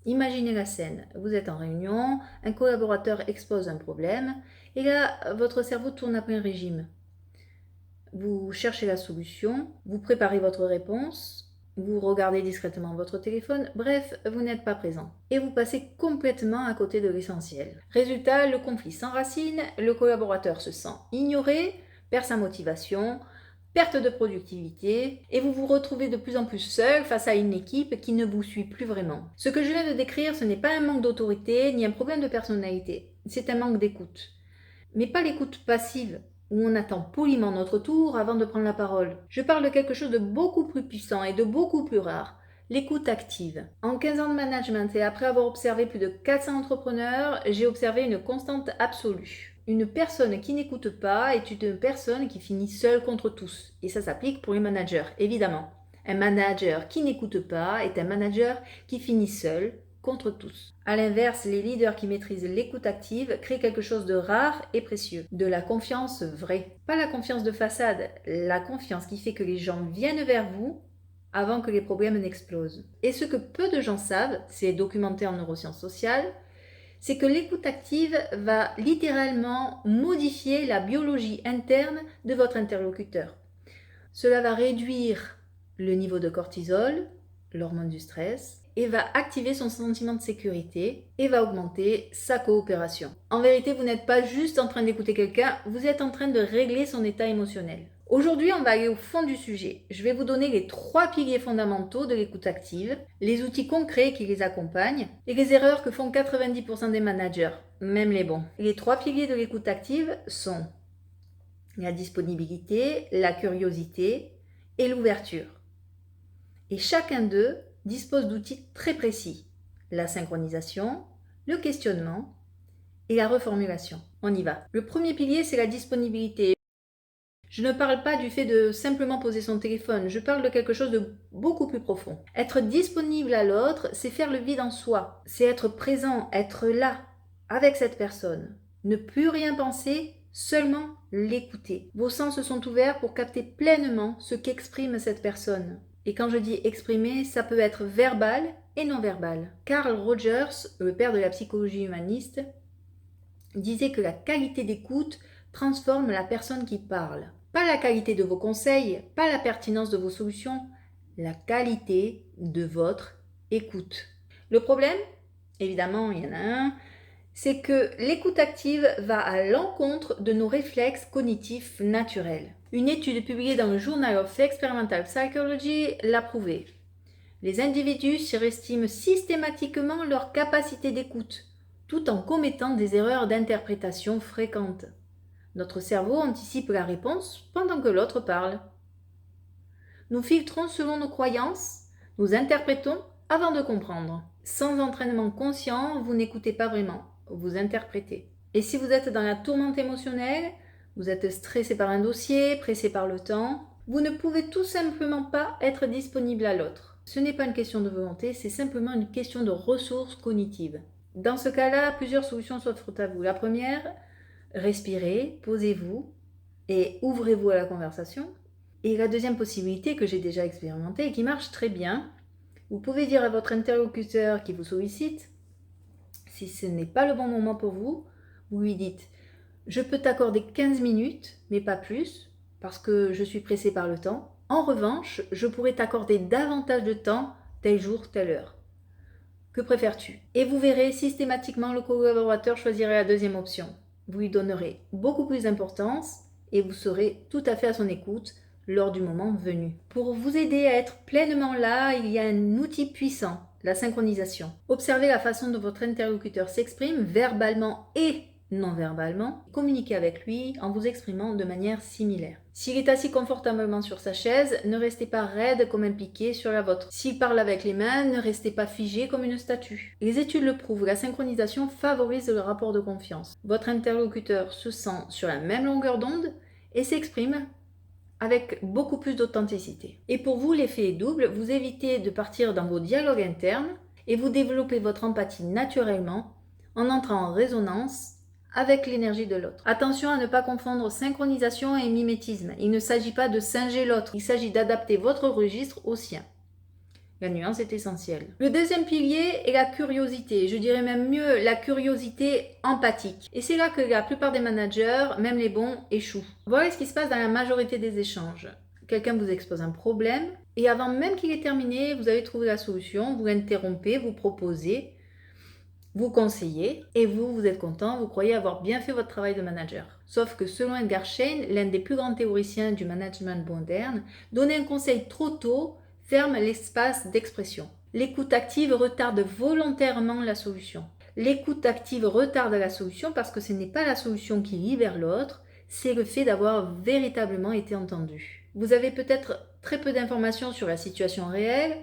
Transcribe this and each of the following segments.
Imaginez la scène. Vous êtes en réunion, un collaborateur expose un problème, et là, votre cerveau tourne à plein régime. Vous cherchez la solution, vous préparez votre réponse, vous regardez discrètement votre téléphone, bref, vous n'êtes pas présent. Et vous passez complètement à côté de l'essentiel. Résultat, le conflit s'enracine, le collaborateur se sent ignoré, perd sa motivation, perte de productivité, et vous vous retrouvez de plus en plus seul face à une équipe qui ne vous suit plus vraiment. Ce que je viens de décrire, ce n'est pas un manque d'autorité ni un problème de personnalité, c'est un manque d'écoute. Mais pas l'écoute passive, où on attend poliment notre tour avant de prendre la parole. Je parle de quelque chose de beaucoup plus puissant et de beaucoup plus rare, l'écoute active. En 15 ans de management et après avoir observé plus de 400 entrepreneurs, j'ai observé une constante absolue. Une personne qui n'écoute pas est une personne qui finit seule contre tous. Et ça s'applique pour les managers, évidemment. Un manager qui n'écoute pas est un manager qui finit seul contre tous. A l'inverse, les leaders qui maîtrisent l'écoute active créent quelque chose de rare et précieux, de la confiance vraie. Pas la confiance de façade, la confiance qui fait que les gens viennent vers vous avant que les problèmes n'explosent. Et ce que peu de gens savent, c'est documenté en neurosciences sociales, c'est que l'écoute active va littéralement modifier la biologie interne de votre interlocuteur. Cela va réduire le niveau de cortisol, l'hormone du stress, et va activer son sentiment de sécurité et va augmenter sa coopération. En vérité, vous n'êtes pas juste en train d'écouter quelqu'un, vous êtes en train de régler son état émotionnel. Aujourd'hui, on va aller au fond du sujet. Je vais vous donner les 3 piliers fondamentaux de l'écoute active, les outils concrets qui les accompagnent et les erreurs que font 90% des managers, même les bons. Les 3 piliers de l'écoute active sont la disponibilité, la curiosité et l'ouverture. Et chacun d'eux dispose d'outils très précis. La synchronisation, le questionnement et la reformulation. On y va. Le premier pilier, c'est la disponibilité. Je ne parle pas du fait de simplement poser son téléphone, je parle de quelque chose de beaucoup plus profond. Être disponible à l'autre, c'est faire le vide en soi. C'est être présent, être là, avec cette personne. Ne plus rien penser, seulement l'écouter. Vos sens sont ouverts pour capter pleinement ce qu'exprime cette personne. Et quand je dis exprimer, ça peut être verbal et non verbal. Carl Rogers, le père de la psychologie humaniste, disait que la qualité d'écoute transforme la personne qui parle. Pas la qualité de vos conseils, pas la pertinence de vos solutions, la qualité de votre écoute. Le problème, évidemment, il y en a un, c'est que l'écoute active va à l'encontre de nos réflexes cognitifs naturels. Une étude publiée dans le Journal of Experimental Psychology l'a prouvé. Les individus surestiment systématiquement leur capacité d'écoute, tout en commettant des erreurs d'interprétation fréquentes. Notre cerveau anticipe la réponse pendant que l'autre parle. Nous filtrons selon nos croyances, nous interprétons avant de comprendre. Sans entraînement conscient, vous n'écoutez pas vraiment, vous interprétez. Et si vous êtes dans la tourmente émotionnelle, vous êtes stressé par un dossier, pressé par le temps, vous ne pouvez tout simplement pas être disponible à l'autre. Ce n'est pas une question de volonté, c'est simplement une question de ressources cognitives. Dans ce cas-là, plusieurs solutions s'offrent à vous. La première, respirez, posez-vous et ouvrez-vous à la conversation. Et la deuxième possibilité que j'ai déjà expérimentée et qui marche très bien, vous pouvez dire à votre interlocuteur qui vous sollicite, si ce n'est pas le bon moment pour vous, vous lui dites « Je peux t'accorder 15 minutes, mais pas plus, parce que je suis pressé par le temps. En revanche, je pourrais t'accorder davantage de temps, tel jour, telle heure. Que préfères-tu » Et vous verrez, systématiquement, le collaborateur choisirait la deuxième option. Vous lui donnerez beaucoup plus d'importance et vous serez tout à fait à son écoute lors du moment venu. Pour vous aider à être pleinement là, il y a un outil puissant, la synchronisation. Observez la façon dont votre interlocuteur s'exprime verbalement et non verbalement. Communiquez avec lui en vous exprimant de manière similaire. S'il est assis confortablement sur sa chaise, ne restez pas raide comme un piqué sur la vôtre. S'il parle avec les mains, ne restez pas figé comme une statue. Les études le prouvent, la synchronisation favorise le rapport de confiance. Votre interlocuteur se sent sur la même longueur d'onde et s'exprime avec beaucoup plus d'authenticité. Et pour vous, l'effet est double, vous évitez de partir dans vos dialogues internes et vous développez votre empathie naturellement en entrant en résonance avec l'énergie de l'autre. Attention à ne pas confondre synchronisation et mimétisme. Il ne s'agit pas de singer l'autre, il s'agit d'adapter votre registre au sien. La nuance est essentielle. Le deuxième pilier est la curiosité, je dirais même mieux la curiosité empathique. Et c'est là que la plupart des managers, même les bons, échouent. Voilà ce qui se passe dans la majorité des échanges. Quelqu'un vous expose un problème et avant même qu'il ait terminé, vous avez trouvé la solution, vous l'interrompez, vous proposez, vous conseillez et vous êtes content, vous croyez avoir bien fait votre travail de manager. Sauf que selon Edgar Schein, l'un des plus grands théoriciens du management moderne, donner un conseil trop tôt ferme l'espace d'expression. L'écoute active retarde volontairement la solution. L'écoute active retarde la solution parce que ce n'est pas la solution qui libère l'autre, c'est le fait d'avoir véritablement été entendu. Vous avez peut-être très peu d'informations sur la situation réelle,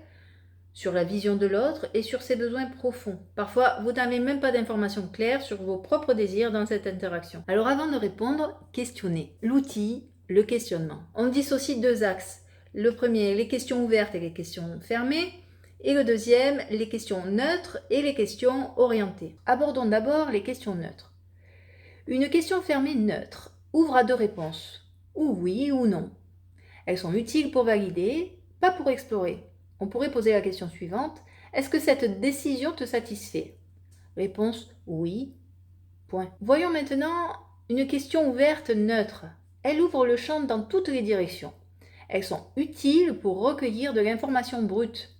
sur la vision de l'autre et sur ses besoins profonds. Parfois, vous n'avez même pas d'informations claires sur vos propres désirs dans cette interaction. Alors avant de répondre, questionnez. L'outil, le questionnement. On dissocie deux axes. Le premier, les questions ouvertes et les questions fermées. Et le deuxième, les questions neutres et les questions orientées. Abordons d'abord les questions neutres. Une question fermée neutre ouvre à deux réponses, ou oui ou non. Elles sont utiles pour valider, pas pour explorer. On pourrait poser la question suivante, est-ce que cette décision te satisfait? Réponse oui, point. Voyons maintenant une question ouverte neutre. Elle ouvre le champ dans toutes les directions. Elles sont utiles pour recueillir de l'information brute.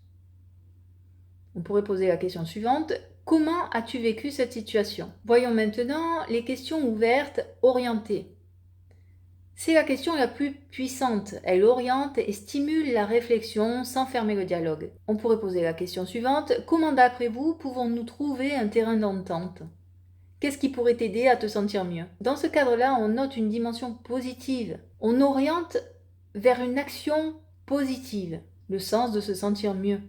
On pourrait poser la question suivante, comment as-tu vécu cette situation? Voyons maintenant les questions ouvertes orientées. C'est la question la plus puissante. Elle oriente et stimule la réflexion sans fermer le dialogue. On pourrait poser la question suivante, comment d'après vous pouvons-nous trouver un terrain d'entente? Qu'est-ce qui pourrait t'aider à te sentir mieux? Dans ce cadre-là, on note une dimension positive. On oriente vers une action positive, le sens de se sentir mieux.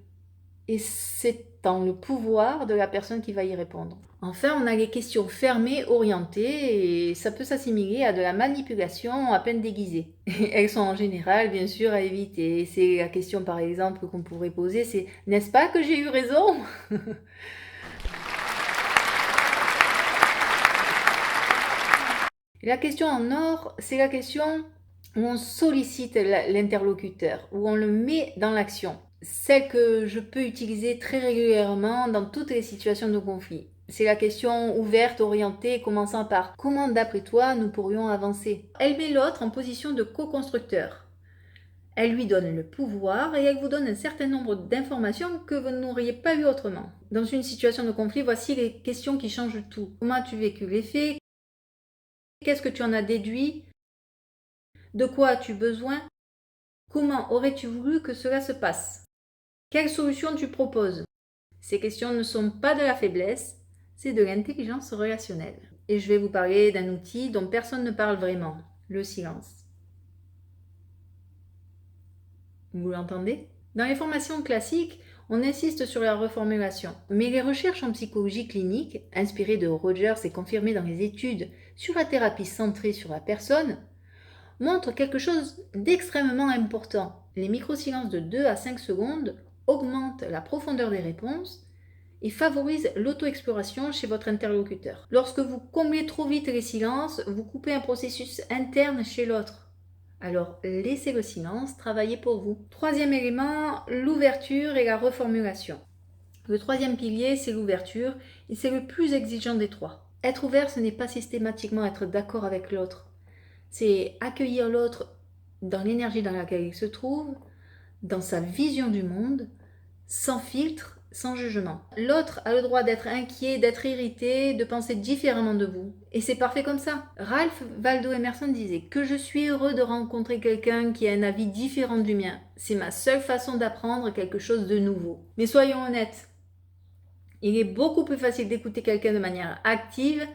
Et c'est dans le pouvoir de la personne qui va y répondre. Enfin, on a les questions fermées, orientées, et ça peut s'assimiler à de la manipulation à peine déguisée. Elles sont en général, bien sûr, à éviter. C'est la question, par exemple, qu'on pourrait poser, c'est « N'est-ce pas que j'ai eu raison ?» La question en or, c'est la question où on sollicite l'interlocuteur, où on le met dans l'action. Celle que je peux utiliser très régulièrement dans toutes les situations de conflit. C'est la question ouverte, orientée, commençant par « Comment d'après toi nous pourrions avancer ?» Elle met l'autre en position de co-constructeur. Elle lui donne le pouvoir et elle vous donne un certain nombre d'informations que vous n'auriez pas eu autrement. Dans une situation de conflit, voici les questions qui changent tout. Comment as-tu vécu les faits? Qu'est-ce que tu en as déduit? De quoi as-tu besoin? Comment aurais-tu voulu que cela se passe? Quelle solution tu proposes? Ces questions ne sont pas de la faiblesse, c'est de l'intelligence relationnelle. Et je vais vous parler d'un outil dont personne ne parle vraiment, le silence. Vous l'entendez? Dans les formations classiques, on insiste sur la reformulation. Mais les recherches en psychologie clinique, inspirées de Rogers et confirmées dans les études sur la thérapie centrée sur la personne, montrent quelque chose d'extrêmement important. Les micro-silences de 2 à 5 secondes augmentent la profondeur des réponses et favorisent l'auto-exploration chez votre interlocuteur. Lorsque vous comblez trop vite les silences, vous coupez un processus interne chez l'autre. Alors, laissez le silence travailler pour vous. Troisième élément, l'ouverture et la reformulation. Le troisième pilier, c'est l'ouverture, et c'est le plus exigeant des trois. Être ouvert, ce n'est pas systématiquement être d'accord avec l'autre. C'est accueillir l'autre dans l'énergie dans laquelle il se trouve, dans sa vision du monde, sans filtre, sans jugement. L'autre a le droit d'être inquiet, d'être irrité, de penser différemment de vous. Et c'est parfait comme ça. Ralph Waldo Emerson disait que je suis heureux de rencontrer quelqu'un qui a un avis différent du mien. C'est ma seule façon d'apprendre quelque chose de nouveau. Mais soyons honnêtes, il est beaucoup plus facile d'écouter quelqu'un de manière active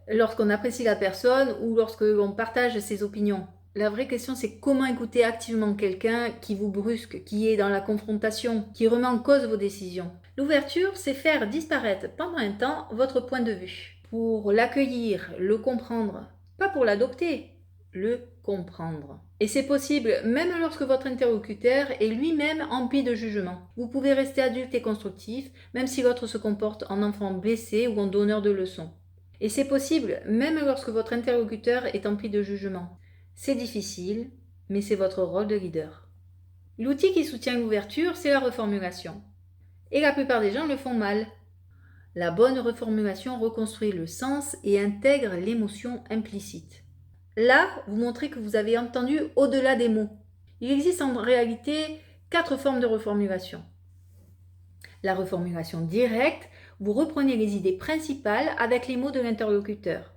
lorsqu'on apprécie la personne ou lorsque l'on partage ses opinions. La vraie question, c'est comment écouter activement quelqu'un qui vous brusque, qui est dans la confrontation, qui remet en cause vos décisions. L'ouverture, c'est faire disparaître pendant un temps votre point de vue, pour l'accueillir, le comprendre, pas pour l'adopter, le comprendre. Et c'est possible même lorsque votre interlocuteur est lui-même empli de jugement. Vous pouvez rester adulte et constructif, même si l'autre se comporte en enfant blessé ou en donneur de leçons. Et c'est possible même lorsque votre interlocuteur est empli de jugement. C'est difficile, mais c'est votre rôle de leader. L'outil qui soutient l'ouverture, c'est la reformulation. Et la plupart des gens le font mal. La bonne reformulation reconstruit le sens et intègre l'émotion implicite. Là, vous montrez que vous avez entendu au-delà des mots. Il existe en réalité 4 formes de reformulation. La reformulation directe, vous reprenez les idées principales avec les mots de l'interlocuteur.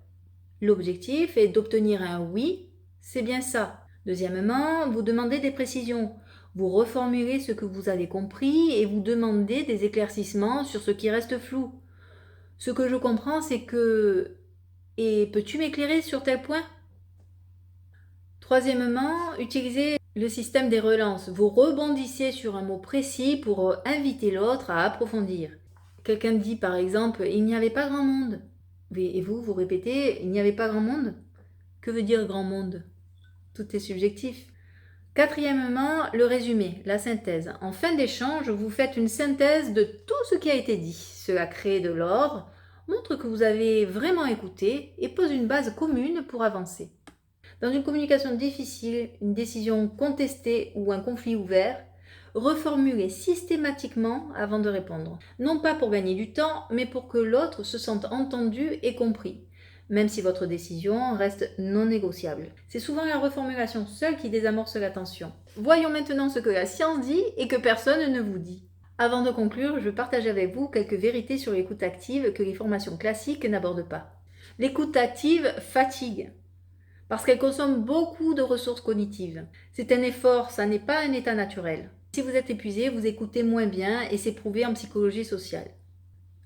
L'objectif est d'obtenir un oui, c'est bien ça. Deuxièmement, vous demandez des précisions. Vous reformulez ce que vous avez compris et vous demandez des éclaircissements sur ce qui reste flou. Ce que je comprends, c'est que... Et peux-tu m'éclairer sur tel point? Troisièmement, utilisez le système des relances. Vous rebondissez sur un mot précis pour inviter l'autre à approfondir. Quelqu'un dit par exemple « il n'y avait pas grand monde ». Et vous répétez « il n'y avait pas grand monde ». Que veut dire grand monde? Tout est subjectif. Quatrièmement, le résumé, la synthèse. En fin d'échange, vous faites une synthèse de tout ce qui a été dit. Cela crée de l'ordre, montre que vous avez vraiment écouté et pose une base commune pour avancer. Dans une communication difficile, une décision contestée ou un conflit ouvert, reformulez systématiquement avant de répondre. Non pas pour gagner du temps, mais pour que l'autre se sente entendu et compris, même si votre décision reste non négociable. C'est souvent la reformulation seule qui désamorce la tension. Voyons maintenant ce que la science dit et que personne ne vous dit. Avant de conclure, je vais partager avec vous quelques vérités sur l'écoute active que les formations classiques n'abordent pas. L'écoute active fatigue, parce qu'elle consomme beaucoup de ressources cognitives. C'est un effort, ça n'est pas un état naturel. Si vous êtes épuisé, vous écoutez moins bien et c'est prouvé en psychologie sociale.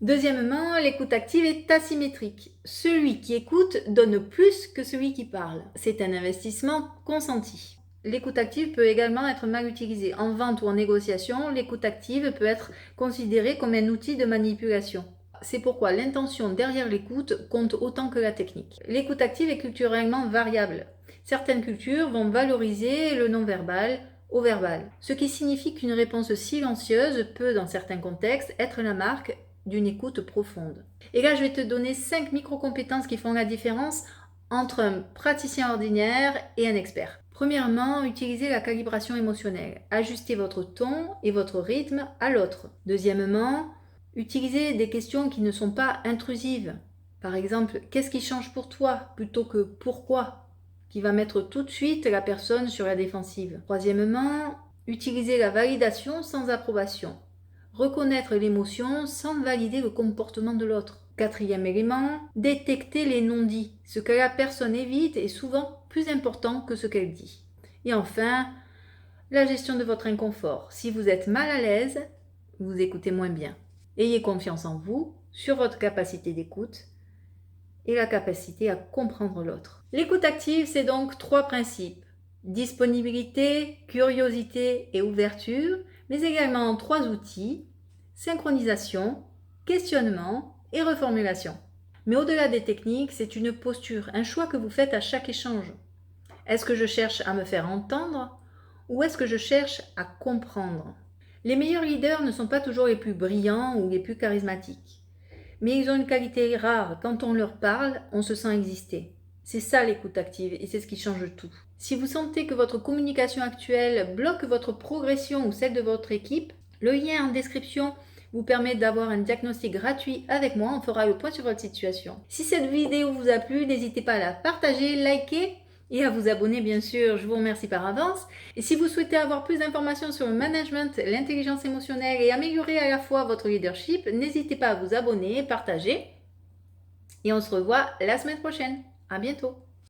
Deuxièmement, l'écoute active est asymétrique. Celui qui écoute donne plus que celui qui parle. C'est un investissement consenti. L'écoute active peut également être mal utilisée. En vente ou en négociation, l'écoute active peut être considérée comme un outil de manipulation. C'est pourquoi l'intention derrière l'écoute compte autant que la technique. L'écoute active est culturellement variable. Certaines cultures vont valoriser le non-verbal au verbal, ce qui signifie qu'une réponse silencieuse peut, dans certains contextes, être la marque d'une écoute profonde. Et là, je vais te donner 5 micro-compétences qui font la différence entre un praticien ordinaire et un expert. Premièrement, utilisez la calibration émotionnelle. Ajustez votre ton et votre rythme à l'autre. Deuxièmement, utilisez des questions qui ne sont pas intrusives. Par exemple, qu'est-ce qui change pour toi plutôt que pourquoi, qui va mettre tout de suite la personne sur la défensive. Troisièmement, utilisez la validation sans approbation. Reconnaître l'émotion sans valider le comportement de l'autre. Quatrième élément, détecter les non-dits. Ce que la personne évite est souvent plus important que ce qu'elle dit. Et enfin, la gestion de votre inconfort. Si vous êtes mal à l'aise, vous écoutez moins bien. Ayez confiance en vous, sur votre capacité d'écoute et la capacité à comprendre l'autre. L'écoute active, c'est donc 3 principes. Disponibilité, curiosité et ouverture, mais également 3 outils, synchronisation, questionnement et reformulation. Mais au-delà des techniques, c'est une posture, un choix que vous faites à chaque échange. Est-ce que je cherche à me faire entendre ou est-ce que je cherche à comprendre? Les meilleurs leaders ne sont pas toujours les plus brillants ou les plus charismatiques. Mais ils ont une qualité rare. Quand on leur parle, on se sent exister. C'est ça l'écoute active et c'est ce qui change tout. Si vous sentez que votre communication actuelle bloque votre progression ou celle de votre équipe, le lien en description vous permet d'avoir un diagnostic gratuit avec moi. On fera le point sur votre situation. Si cette vidéo vous a plu, n'hésitez pas à la partager, liker et à vous abonner bien sûr. Je vous remercie par avance. Et si vous souhaitez avoir plus d'informations sur le management, l'intelligence émotionnelle et améliorer à la fois votre leadership, n'hésitez pas à vous abonner, partager. Et on se revoit la semaine prochaine. À bientôt.